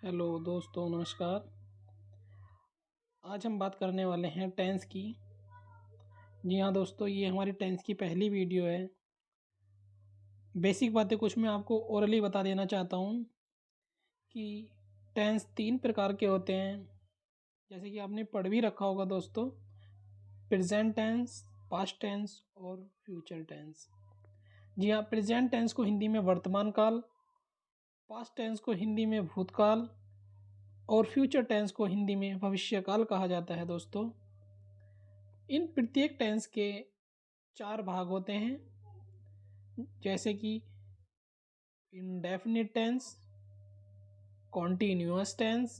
Hello दोस्तों, नमस्कार। आज हम बात करने वाले हैं टेंस की। जी हाँ दोस्तों, ये हमारी टेंस की पहली वीडियो है। बेसिक बातें कुछ मैं आपको ओरली बता देना चाहता हूँ कि टेंस 3 प्रकार के होते हैं। जैसे कि आपने पढ़ भी रखा होगा दोस्तों, प्रेजेंट टेंस, पास्ट टेंस और फ्यूचर टेंस। जी हाँ, प्रेजेंट टेंस को हिंदी में वर्तमान काल, पास्ट टेंस को हिंदी में भूतकाल और फ्यूचर टेंस को हिंदी में भविष्यकाल कहा जाता है दोस्तों। इन प्रत्येक टेंस के 4 भाग होते हैं, जैसे कि indefinite tense, continuous tense,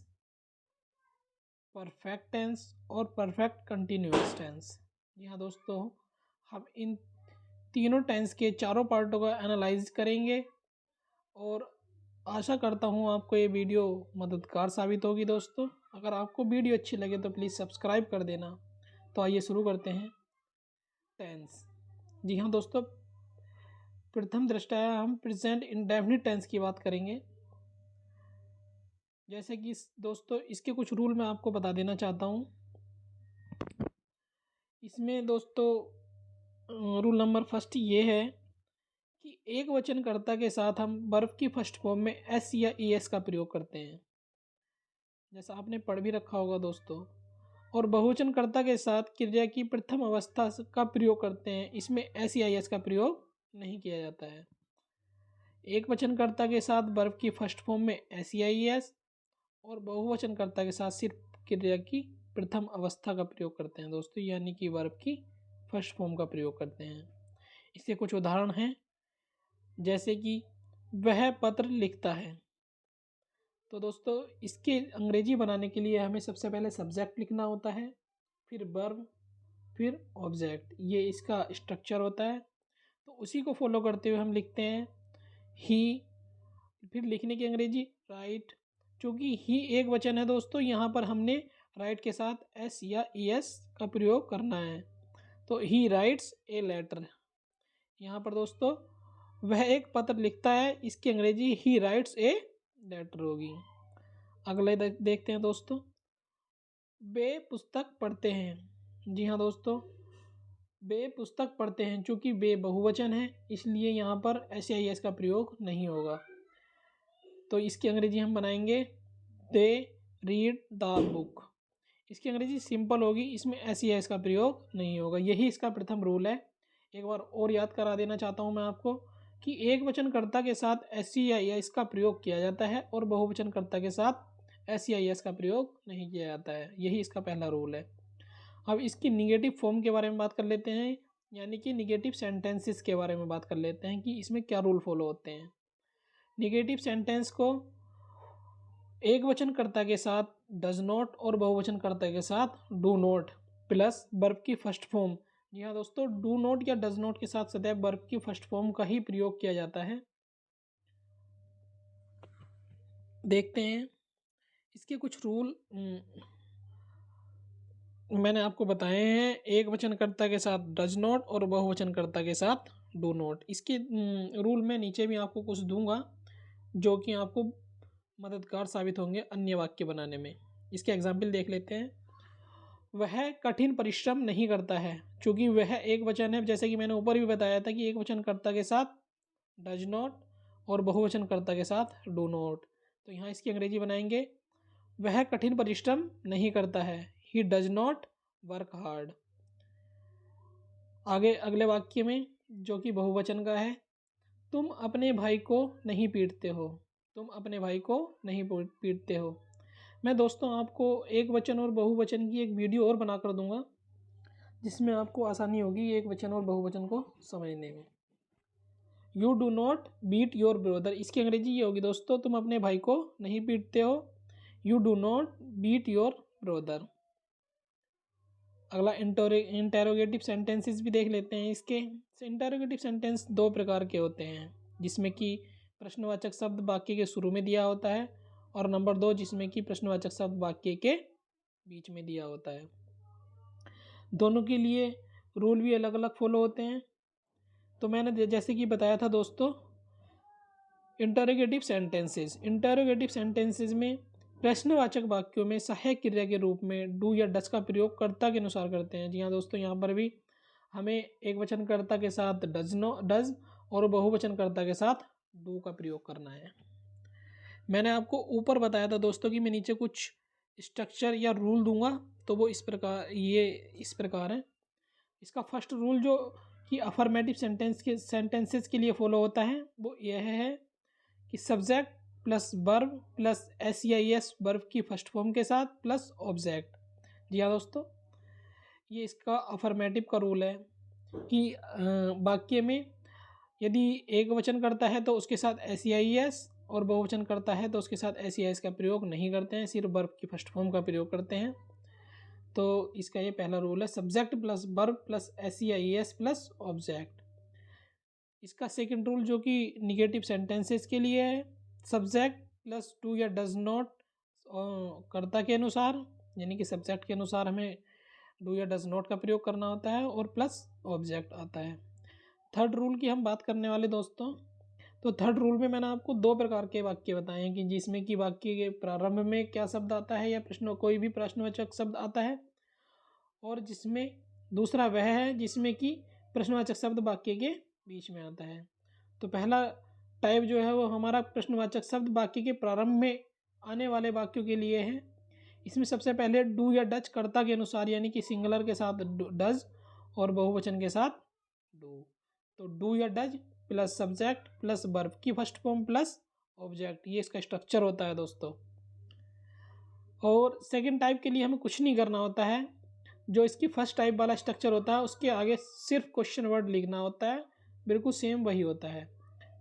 perfect tense और परफेक्ट कंटिन्यूअस टेंस। जी हाँ दोस्तों, हम इन तीनों टेंस के चारों पार्टों का एनालाइज करेंगे और आशा करता हूँ आपको ये वीडियो मददगार साबित होगी दोस्तों। अगर आपको वीडियो अच्छी लगे तो प्लीज़ सब्सक्राइब कर देना। तो आइए शुरू करते हैं टेंस। जी हाँ दोस्तों, प्रथम दृष्टया हम प्रेजेंट इंडेफिनिट टेंस की बात करेंगे। जैसे कि दोस्तों, इसके कुछ रूल मैं आपको बता देना चाहता हूँ। इसमें दोस्तों रूल नंबर फर्स्ट ये है कि एक वचनकर्ता के साथ हम वर्ब की फर्स्ट फॉर्म में एस या ई एस का प्रयोग करते हैं, जैसा आपने पढ़ भी रखा होगा दोस्तों। और बहुवचनकर्ता के साथ क्रिया की प्रथम अवस्था का प्रयोग करते हैं, इसमें एस या ई एस का प्रयोग नहीं किया जाता है। एक वचनकर्ता के साथ वर्ब की फर्स्ट फॉर्म में एस या ई एस और बहुवचनकर्ता के साथ सिर्फ क्रिया की प्रथम अवस्था का प्रयोग करते हैं दोस्तों, यानी कि वर्ब की फर्स्ट फॉर्म का प्रयोग करते हैं। इसके कुछ उदाहरण हैं, जैसे कि वह पत्र लिखता है। तो दोस्तों, इसके अंग्रेजी बनाने के लिए हमें सबसे पहले सब्जेक्ट लिखना होता है, फिर वर्ब, फिर ऑब्जेक्ट। ये इसका स्ट्रक्चर होता है। तो उसी को फॉलो करते हुए हम लिखते हैं ही। फिर लिखने की अंग्रेजी राइट। चूँकि ही एक वचन है दोस्तों, यहाँ पर हमने राइट के साथ एस या ई एस का प्रयोग करना है। तो ही राइट्स ए लेटर। यहाँ पर दोस्तों वह एक पत्र लिखता है, इसकी अंग्रेजी ही राइट्स ए लेटर होगी। अगले देखते हैं दोस्तों, वे पुस्तक पढ़ते हैं। जी हाँ दोस्तों, वे पुस्तक पढ़ते हैं। चूँकि वे बहुवचन है, इसलिए यहाँ पर एस या ई एस का प्रयोग नहीं होगा। तो इसकी अंग्रेजी हम बनाएंगे दे रीड द बुक। इसकी अंग्रेजी सिंपल होगी, इसमें एस या एस का प्रयोग नहीं होगा। यही इसका प्रथम रूल है। एक बार और याद करा देना चाहता हूँ मैं आपको कि एक वचनकर्ता के साथ एस या एस का प्रयोग किया जाता है और बहुवचनकर्ता के साथ एस या एस का प्रयोग नहीं किया जाता है। यही इसका पहला रूल है। अब इसकी निगेटिव फॉर्म के बारे में बात कर लेते हैं, यानी कि निगेटिव सेंटेंसेस के बारे में बात कर लेते हैं कि इसमें क्या रूल फॉलो होते हैं। निगेटिव सेंटेंस को एक वचनकर्ता के साथ डज नॉट और बहुवचनकर्ता के साथ डू नॉट प्लस वर्ब की फर्स्ट फॉर्म। जी हाँ दोस्तों, डू नॉट या डज नॉट के साथ सदैव वर्ब की फर्स्ट फॉर्म का ही प्रयोग किया जाता है। देखते हैं इसके कुछ रूल मैंने आपको बताए हैं। एक वचनकर्ता के साथ डज नॉट और बहुवचनकर्ता के साथ डू नॉट। इसके रूल मैं नीचे भी आपको कुछ दूंगा जो कि आपको मददगार साबित होंगे अन्य वाक्य बनाने में। इसके एग्जाम्पल देख लेते हैं। वह कठिन परिश्रम नहीं करता है। चूँकि वह एक वचन है, जैसे कि मैंने ऊपर भी बताया था कि एक वचनकर्ता के साथ डज नॉट और बहुवचनकर्ता के साथ डू नॉट। तो यहाँ इसकी अंग्रेजी बनाएंगे वह कठिन परिश्रम नहीं करता है, he does not work hard. आगे अगले वाक्य में जो कि बहुवचन का है, तुम अपने भाई को नहीं पीटते हो। तुम अपने भाई को नहीं पीटते हो। मैं दोस्तों आपको एक वचन और बहुवचन की एक वीडियो और बना कर दूंगा, जिसमें आपको आसानी होगी एक वचन और बहुवचन को समझने में। You do not beat your brother. इसकी अंग्रेजी ये होगी दोस्तों, तुम अपने भाई को नहीं पीटते हो। You do not beat your brother. अगला इंटेरोगेटिव सेंटेंसेस भी देख लेते हैं। इसके इंटेरोगेटिव सेंटेंस 2 प्रकार के होते हैं, जिसमें कि प्रश्नवाचक शब्द वाक्य के शुरू में दिया होता है और नंबर 2 जिसमें कि प्रश्नवाचक शब्द वाक्य के बीच में दिया होता है। दोनों के लिए रूल भी अलग अलग फॉलो होते हैं। तो मैंने जैसे कि बताया था दोस्तों, इंटेरोगेटिव सेंटेंसेस में प्रश्नवाचक वाक्यों में सहायक क्रिया के रूप में डू या डज का प्रयोग कर्ता के अनुसार करते हैं। जी हाँ दोस्तों, यहाँ पर भी हमें एक वचनकर्ता के साथ डज और बहुवचनकर्ता के साथ डू का प्रयोग करना है। मैंने आपको ऊपर बताया था दोस्तों कि मैं नीचे कुछ स्ट्रक्चर या रूल दूंगा, तो वो इस प्रकार है। इसका फर्स्ट रूल जो कि अफर्मेटिव सेंटेंसेस के लिए फॉलो होता है वो यह है कि subject plus verb plus S या एस वर्ब की फर्स्ट फॉर्म के साथ प्लस ऑब्जेक्ट। जी हाँ दोस्तों, ये इसका अफर्मेटिव का रूल है कि वाक्य में यदि एक वचन करता है तो उसके साथ एस या एस और बहुवचन करता है तो उसके साथ एस या एस का प्रयोग नहीं करते हैं, सिर्फ वर्ब की फर्स्ट फॉर्म का प्रयोग करते हैं। तो इसका ये पहला रूल है, subject plus verb plus S या एस प्लस ऑब्जेक्ट। इसका सेकंड रूल जो कि निगेटिव सेंटेंसेस के लिए है, सब्जेक्ट प्लस डू या डज नॉट कर्ता के अनुसार, यानी कि सब्जेक्ट के अनुसार हमें डू या डज नॉट का प्रयोग करना होता है और प्लस ऑब्जेक्ट आता है। थर्ड रूल की हम बात करने वाले दोस्तों, तो थर्ड रूल में मैंने आपको दो प्रकार के वाक्य बताए हैं कि जिसमें कि वाक्य के प्रारंभ में क्या शब्द आता है या कोई भी प्रश्नवाचक शब्द आता है, और जिसमें दूसरा वह है जिसमें कि प्रश्नवाचक शब्द वाक्य के बीच में आता है। तो पहला टाइप जो है वो हमारा प्रश्नवाचक शब्द वाक्य के प्रारंभ में आने वाले वाक्यों के लिए है। इसमें सबसे पहले डू या डज कर्ता के अनुसार, यानी कि सिंगुलर के साथ डज और बहुवचन के साथ डू। तो डू या does plus subject plus verb की फर्स्ट फॉर्म प्लस ऑब्जेक्ट, ये इसका स्ट्रक्चर होता है दोस्तों। और सेकंड टाइप के लिए हमें कुछ नहीं करना होता है, जो इसकी फर्स्ट टाइप वाला स्ट्रक्चर होता है उसके आगे सिर्फ क्वेश्चन वर्ड लिखना होता है, बिल्कुल सेम वही होता है।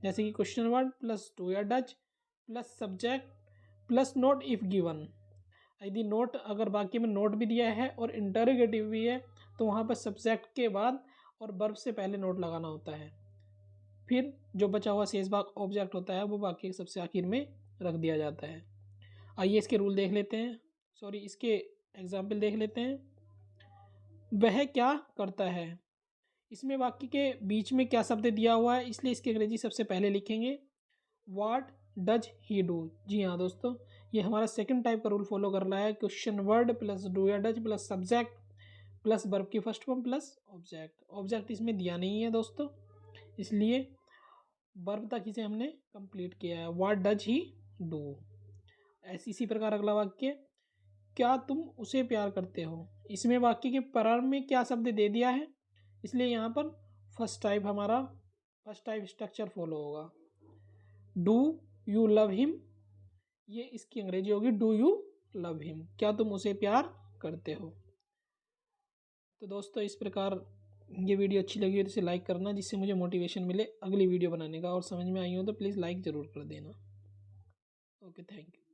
जैसे कि क्वेश्चन वर्ड प्लस डू या does plus subject plus note if given. यदि नोट, अगर वाक्य में नोट भी दिया है और इंटरोगेटिव भी है तो वहाँ पर सब्जेक्ट के बाद और वर्ब से पहले नोट लगाना होता है। फिर जो बचा हुआ शेष भाग ऑब्जेक्ट होता है वो वाक्य के सबसे आखिर में रख दिया जाता है। आइए इसके रूल देख लेते हैं, इसके एग्जाम्पल देख लेते हैं। वह क्या करता है, इसमें वाक्य के बीच में क्या शब्द दिया हुआ है, इसलिए इसकी अंग्रेजी सबसे पहले लिखेंगे व्हाट डज ही डू। जी हाँ दोस्तों, ये हमारा सेकंड टाइप का रूल फॉलो कर रहा है, क्वेश्चन वर्ड प्लस डू या does plus subject plus verb की first form plus object. Object इसमें दिया नहीं है दोस्तों, इसलिए वर्ब तक इसे हमने कंप्लीट किया है, व्हाट डज ही डू। इसी प्रकार अगला वाक्य, क्या तुम उसे प्यार करते हो। इसमें वाक्य के प्रारंभ में क्या शब्द दे दिया है, इसलिए यहाँ पर फर्स्ट टाइप स्ट्रक्चर फॉलो होगा। डू यू लव हिम, ये इसकी अंग्रेजी होगी डू यू लव हिम, क्या तुम उसे प्यार करते हो। तो दोस्तों इस प्रकार ये वीडियो अच्छी लगी हो तो इसे लाइक करना, जिससे मुझे मोटिवेशन मिले अगली वीडियो बनाने का, और समझ में आई हो तो प्लीज़ लाइक ज़रूर कर देना। Okay, thank you.